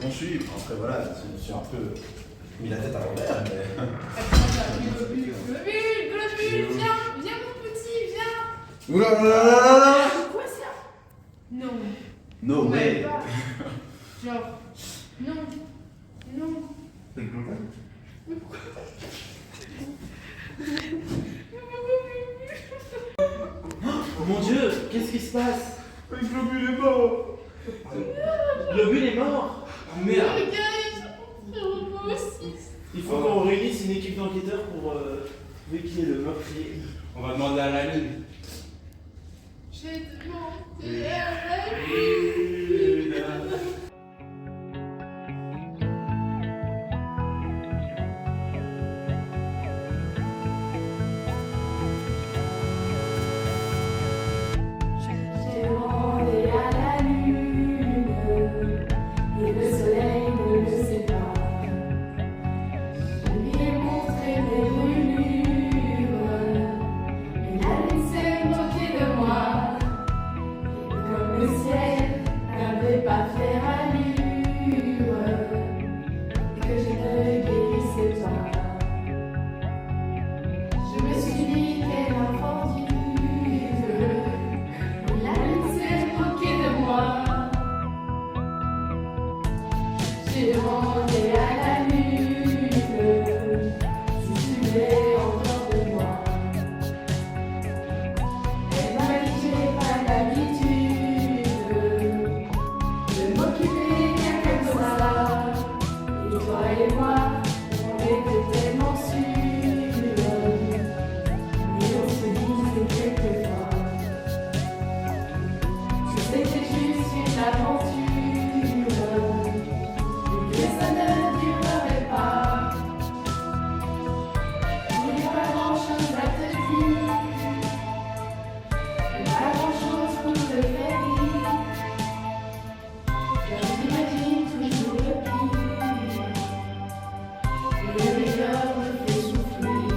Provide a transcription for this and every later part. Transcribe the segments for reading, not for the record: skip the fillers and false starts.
conçu. Après, voilà, je suis un peu mis la tête à l'envers, mais. Globule, viens, viens mon petit, viens. Oula là là là là. C'est quoi ça? Non. No Ouais, way. pas. Genre, non, non. C'est le global. Mais pourquoi? Oh mon Dieu, qu'est-ce qui se passe? Le globule est mort. Globule est mort. Ah, merde. Regarde, moi aussi. Il faut qu'on réunisse une équipe d'enquêteurs pour trouver qui est le meurtrier. On va demander à la lune. J'ai demandé à la J'ai demandé à la lune et le soleil ne le sait pas. Je lui ai montré mes brûlures et la lune s'est moquée de moi. Et comme le ciel n'avait pas fait allure et que je ne guérissais pas, je me suis dit quelle infortune. La lune s'est moquée de moi. J'ai demandé à la lune si tu voulais encore de moi. Elle m'a dit j'ai pas l'habitude de m'occuper bien comme ça. Et toi et moi, on était tellement sûrs. Et on se disait quelquefois que c'était juste une aventure et que ça ne durerait pas. Il n'y a pas grand chose à te dire, et pas grand chose pour te faire rire, car j'imagine toujours le pire, et le meilleur me fait souffrir.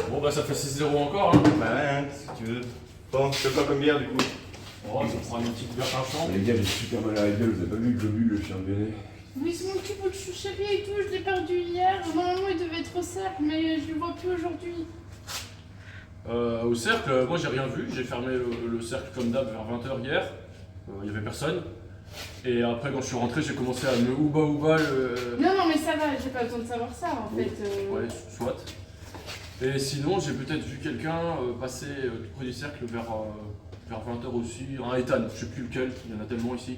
Bon bah ça fait 6-0 encore hein. Bah ouais, hein, qu'est-ce que tu veux. Bon, je fais quoi comme bière du coup? Oh, ça prend une petite bière par champ. Les gars, j'ai super mal à la gueule, vous avez pas vu le globule, le chien de Véné? Oui, c'est mon petit bout de chou chéri et tout, je l'ai perdu hier. Normalement, il devait être au cercle, mais je le vois plus aujourd'hui. Au cercle, moi j'ai rien vu, j'ai fermé le cercle comme d'hab vers 20h hier. Il y avait personne. Et après quand je suis rentré, j'ai commencé à me ouba le... Non, non, mais ça va, j'ai pas besoin de savoir ça en fait. Ouais, soit. Et sinon, j'ai peut-être vu quelqu'un passer près du cercle vers 20h aussi. Un Ethan, je sais plus lequel, il y en a tellement ici.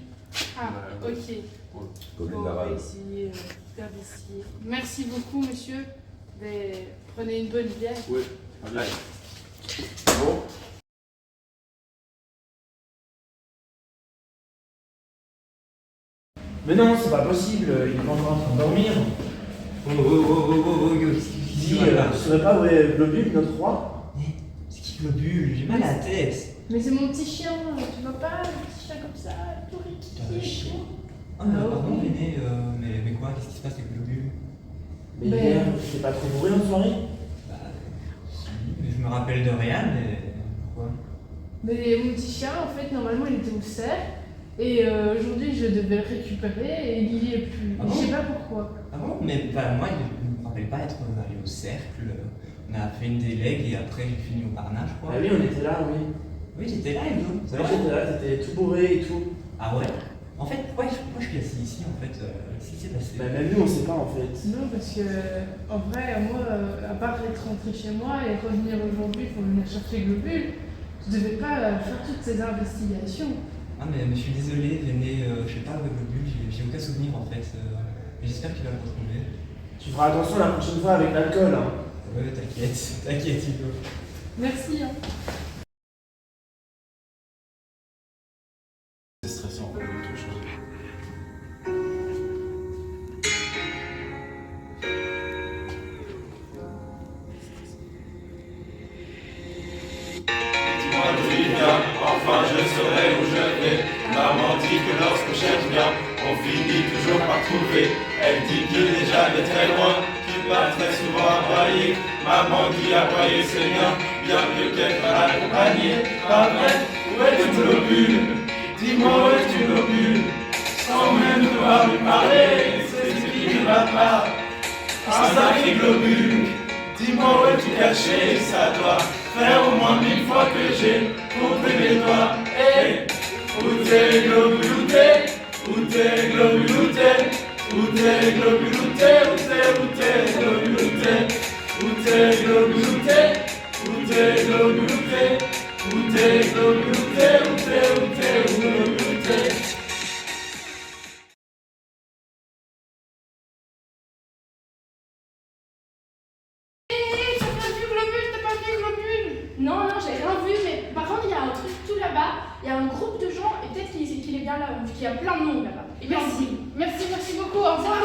Ah, Ouais. ok. Comme Bon, une on va arabe. essayer d'investiguer. Merci beaucoup, monsieur. Mais prenez une bonne bière. Ouais, allez. Bon. Mais non, c'est pas possible, il est pas encore en train de dormir. Dis, Tu saurais pas où est Globule, notre roi? c'est qui Globule? J'ai mal à la tête. Mais c'est mon petit chien, tu vois pas, le petit chien comme ça, tout Putain, le riquiqui. chien. Ah, Ah, pardon, oui. Véné, mais quoi? Qu'est-ce qui se passe avec Globule? Mais Ben- hier, t'es pas trop bourré en soirée? Bah, si, mais je me rappelle de rien, mais pourquoi? Mais mon petit chien, en fait, normalement, il était au cerf. Et aujourd'hui, je devais le récupérer et il y est plus. Ah bon? Je sais pas pourquoi. Ah bon? Mais enfin, moi, je ne me rappelle pas être allé au cercle. On a fait une délègue et après j'ai fini au Barnage, je crois. Ah oui, on était là, oui. Oui, j'étais là, Hugo. C'est Ouais, vrai? j'étais là, t'étais tout bourré et tout. Ah ouais? En fait, pourquoi je suis assis ici, en fait? Qu'est-ce qui s'est passé? Bah, même nous, on sait pas en fait. Non, parce que, en vrai, moi, à part être rentrée chez moi et revenir aujourd'hui pour venir chercher Globule, je devais pas faire toutes ces investigations. Ah mais je suis désolé, Véné, je sais pas où est Globule, j'ai aucun souvenir en fait. Mais j'espère qu'il va me retrouver. Tu feras attention la prochaine fois avec l'alcool, hein. Ouais, t'inquiète, t'inquiète, Hugo. Merci, hein. C'est stressant comme autre chose. Dis-moi d'où il vient, enfin je saurai où je vais. Maman dit que lorsqu'on cherche bien, on finit toujours par trouver. Elle dit qu'il n'est jamais très loin, qu'il part très souvent à brailler. Maman dit aboyer c'est bien, bien mieux qu'être accompagné. Pas vrai, où est ton globule? Dis-moi où est ton globule? Sans même devoir lui parler, c'est ce qui ne va pas. Un sacré globule, dis-moi où es-tu caché? Ça doit faire au moins 1000 fois que j'ai compté mes doigts. Hey, où t'es globule, où t'es? Où t'es globule, où t'es? Où t'es globule, où t'es? Où t'es globule, où t'es? Où t'es globule, où t'es? Où t'es globule, où t'es? Où t'es globule, où t'es? Où t'es globule, où t'es? Non, j'ai rien vu, mais par contre, il y a un truc tout là-bas, il y a un groupe de gens, et peut-être qu'il est bien là, vu qu'il y a plein de monde là-bas. Et Merci beaucoup, au revoir.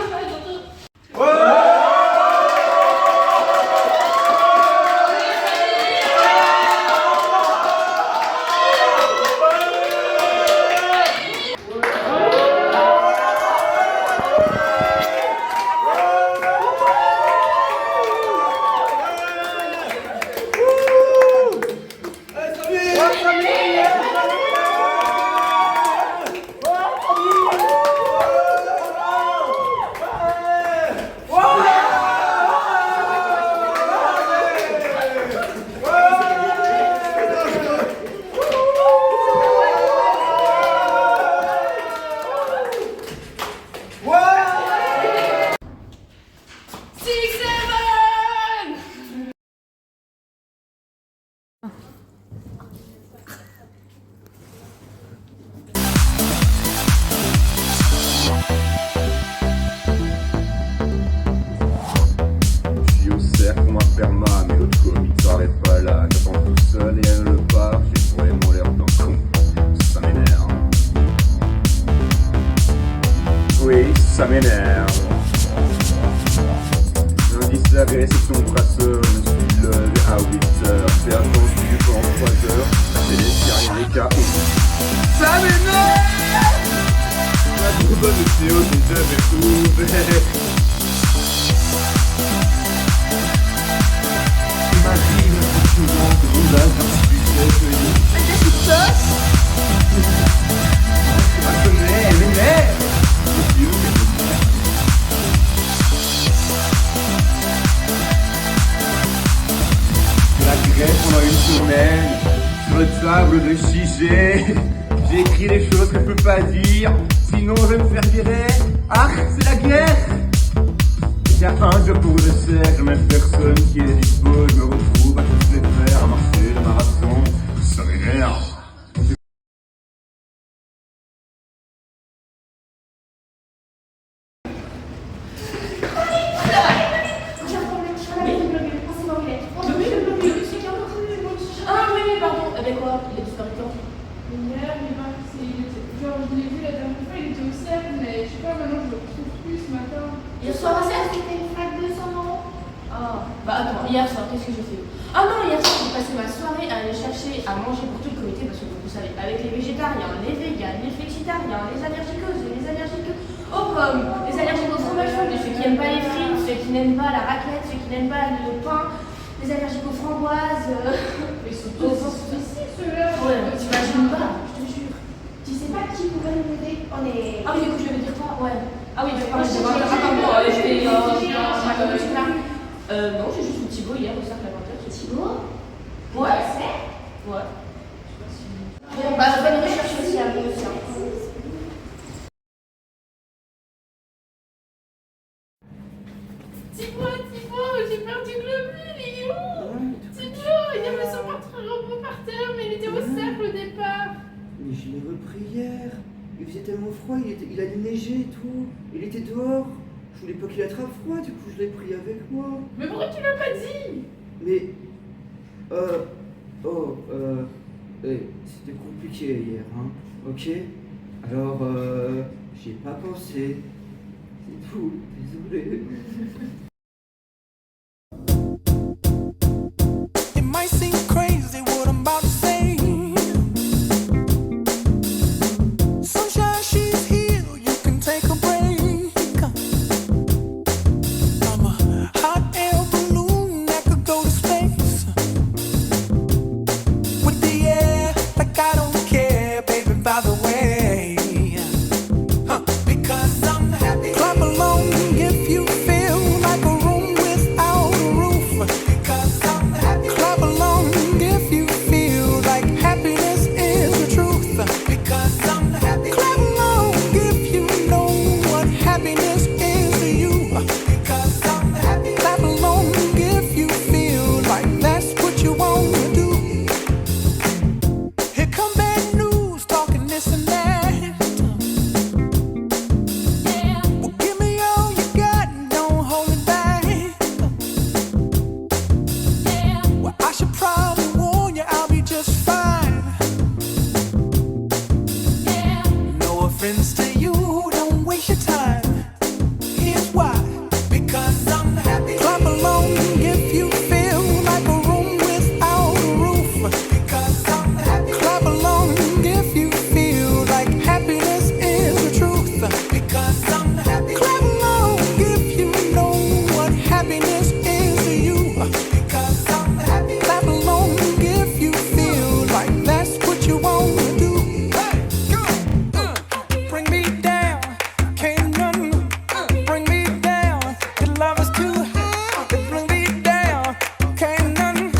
Ça m'énerve. Lundi serré, c'est ton brasseur. Je me suis levé à 8h. J'ai attendu pendant 3 heures. C'est les carrières des KO. Ça m'énerve. La trop bonne vidéo, j'ai jamais trouvé. Il m'arrive souvent que vous avez mais qu'est-ce qui se passe? Je elle m'énerve. La grève pendant une semaine, sur le sable de Chigé. J'ai écrit les choses que je peux pas dire, sinon je vais me faire virer. Ah, c'est la guerre. Il y a un job pour le cercle, même personne qui est dispo. Je me retrouve à tous les faire, à marcher le marathon. Ça m'énerve. Hier soir, qu'est-ce que j'ai fait? Ah non, hier soir, j'ai passé ma soirée à aller chercher à manger pour tout le comité parce que vous savez, avec les végétariens, les véganes, les flexitariens, les allergicoses, les allergiques aux pommes, les allergiques au fromage fondu, ceux qui n'aiment pas les frites, ceux qui n'aiment pas la raclette, ceux qui n'aiment pas le pain, les allergiques aux framboises. Mais ils sont tous ici, ceux-là. Ouais, t'imagines pas, je te jure. Tu sais pas qui pourrait nous aider? On est. Ah oui, du coup, je vais dire toi, ouais. Ah oui, moi, non, j'ai juste eu Thibaut hier au cercle aventure. Thibaut? Ouais. C'est? Ouais. Bon, bah, je vais une recherche aussi à vous aussi. Thibaut, j'ai perdu le globule, il est où? Thibaut, il a mis son porte-robot par terre, mais il était au cercle au départ. Mais je l'ai repris hier. Il faisait tellement froid, il a neigé et tout. Il était dehors. Je voulais pas qu'il attrape froid, du coup je l'ai pris avec moi. Mais pourquoi tu l'as pas dit? Mais... c'était compliqué hier, hein. Ok? Alors, j'y ai pas pensé. C'est tout, désolé. It might seem crazy what I'm about to say. Sunshine, she's here, you can take a break. I'm a hot air balloon that could go to friends to you, don't waste your time. Here's why. Because I'm happy. Clap along if you feel like a room without a roof. Because I'm happy. Clap along if you feel like happiness is the truth. Because I'm happy. Clap along if you know what happiness is to you. Because I'm happy. Clap along if you feel like that's what you want to do. Bring me down, can't none bring me down. Your love is too high, it bring me down, can't none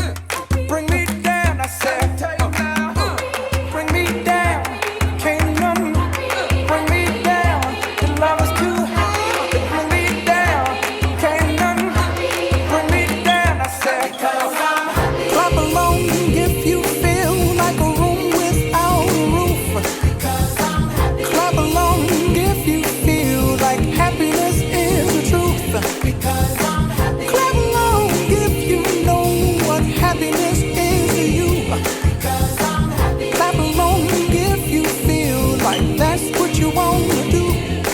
bring me down. I said, bring me down, can't none bring me down. Your love is too high, it bring me down, can't none bring me down. I said, clap along if you feel like a room without a roof. Clap along if you feel like happiness is the truth. Because I'm happy. Clap along if you know what happiness is to you. Because I'm happy. Clap along if you feel like that's what you want to do.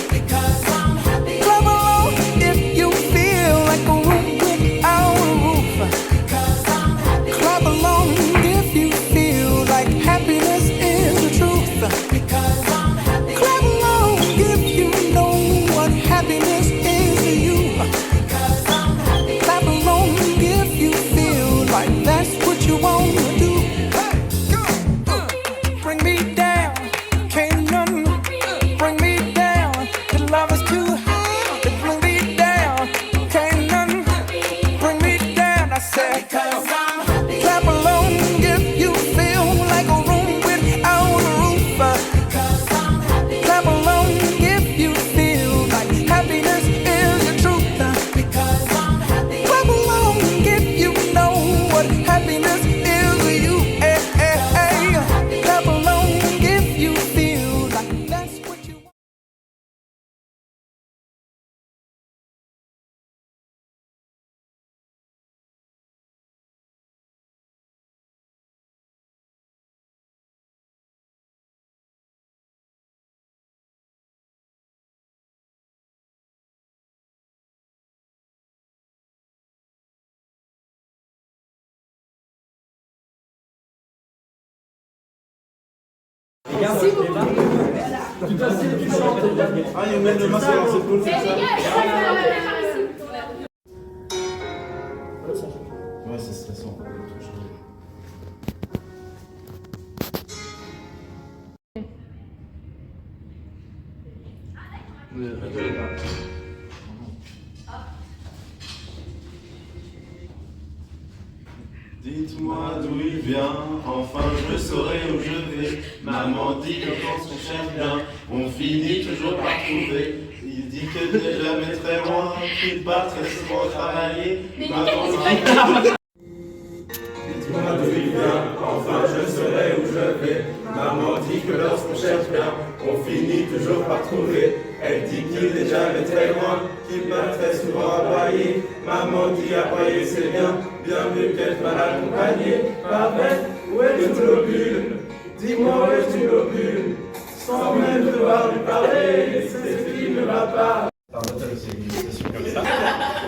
Because I'm happy. Clap along if you feel like a room without a roof. Because I'm happy. Clap along if you feel like happiness is the truth. Because I'm happy. Clap along if you know what happiness is to you. Because I'm happy. Clap along if you feel like that's what you want to do. Bring me down, can't none bring me down. Your love is too high, it bring me down, can't none bring me down. I said, clap along if you feel like a room without a roof. Clap along if you feel like happiness is the truth. Because I'm happy. Clap along if you know what happiness is to you. Hey, hey, hey. Clap along if you feel like that's what you want. Ah, il met le masque dans ses épaules, c'est ça? Ouais, c'est stressant. Dites-moi d'où il vient, enfin je saurai où je vais. Maman dit que quand on cherche bien, on finit toujours par trouver. Il dit que n'est jamais très loin, qu'il part très souvent travailler. Maman dit dites-moi d'où il vient, enfin je saurai où je vais. Maman dit que lorsqu'on cherche bien, on finit toujours par trouver. Elle dit qu'il n'est jamais très loin, qu'il part très souvent travailler. Maman dit aboyer c'est bien, bien mieux qu'être mal accompagné. Pas vrai, où est le globule? Dis-moi où est le globule? Sans même devoir lui parler, c'est ce qui ne va pas.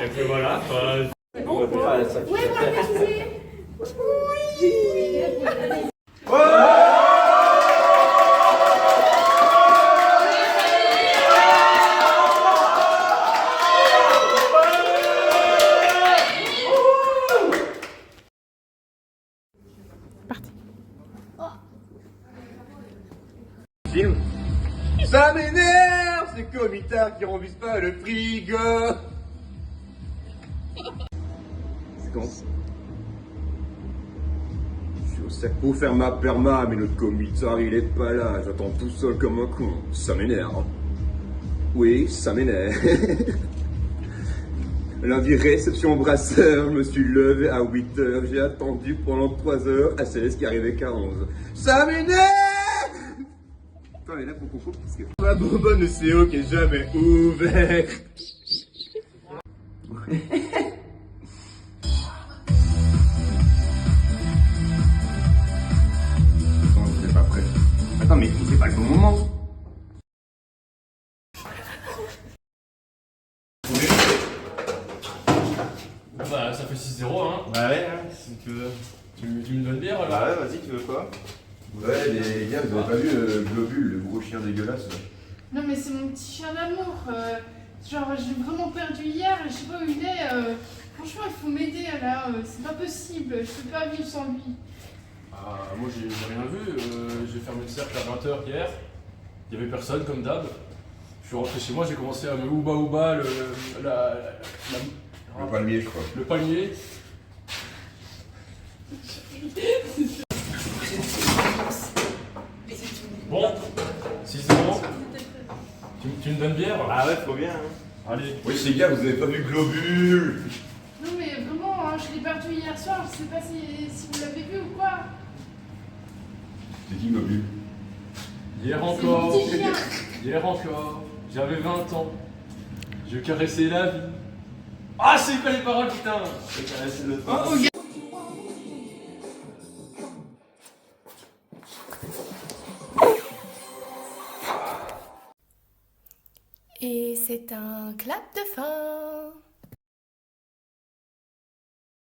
Et puis voilà. Ça m'énerve, ces comitards qui remplissent pas le frigo. C'est quand? Je suis au cercle pour faire ma perma, mais notre comitard il est pas là. J'attends tout seul comme un con. Ça m'énerve. Oui, ça m'énerve. Lundi, réception brasseur, je me suis levé à 8h, j'ai attendu pendant 3 heures, à Céleste qui arrivait qu'à 11. Ça m'énerve! Putain, elle est là pour qu'on coupe parce que la bonbonne de CO qui est jamais ouvert. Attends, vous êtes pas prêts. Attends, mais c'est pas le bon moment. Bah, ça fait 6-0, hein. Bah ouais, hein, si tu veux. Tu me donnes bière alors? Bah ouais, vas-y, tu veux quoi? Ouais, les gars, vous avez pas vu Globule, le gros chien dégueulasse là? Non, mais c'est mon petit chien d'amour. Genre, je l'ai vraiment perdu hier, je sais pas où il est. Franchement, il faut m'aider là. C'est pas possible, je peux pas vivre sans lui. Ah, moi j'ai rien vu, j'ai fermé le cercle à 20h hier, il y avait personne comme d'hab. Je suis rentré chez moi, j'ai commencé à me ouba Le palmier, je crois. le palmier. Bon, 6-0. Tu me donnes bière? Ah ouais, faut bien, hein. Allez. Oui, les gars, vous avez pas vu Globule? Non, mais vraiment, hein, je l'ai perdu hier soir. Je sais pas si vous l'avez vu ou quoi. C'est qui Globule? Hier C'est mon encore, petit chien. hier encore, j'avais 20 ans. Je caressais la vie. Ah, c'est quoi les paroles, putain? Je vais caresser le Oh, oh, Et c'est un clap de fin.